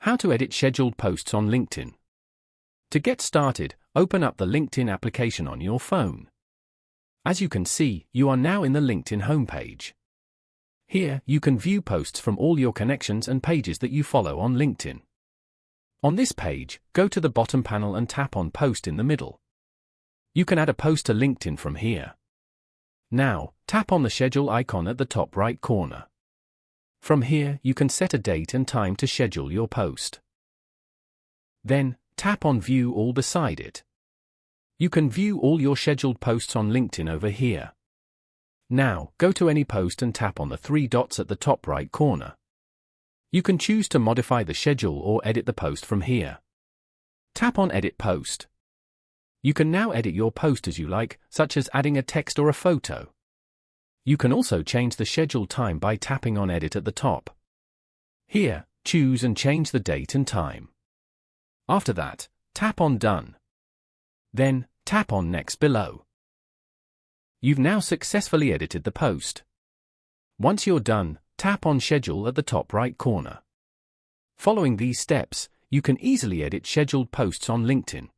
How to edit scheduled posts on LinkedIn. To get started, open up the LinkedIn application on your phone. As you can see, you are now in the LinkedIn homepage. Here, you can view posts from all your connections and pages that you follow on LinkedIn. On this page, go to the bottom panel and tap on Post in the middle. You can add a post to LinkedIn from here. Now, tap on the schedule icon at the top right corner. From here, you can set a date and time to schedule your post. Then, tap on View All beside it. You can view all your scheduled posts on LinkedIn over here. Now, go to any post and tap on the three dots at the top right corner. You can choose to modify the schedule or edit the post from here. Tap on Edit Post. You can now edit your post as you like, such as adding a text or a photo. You can also change the schedule time by tapping on Edit at the top. Here, choose and change the date and time. After that, tap on Done. Then, tap on Next below. You've now successfully edited the post. Once you're done, tap on Schedule at the top right corner. Following these steps, you can easily edit scheduled posts on LinkedIn.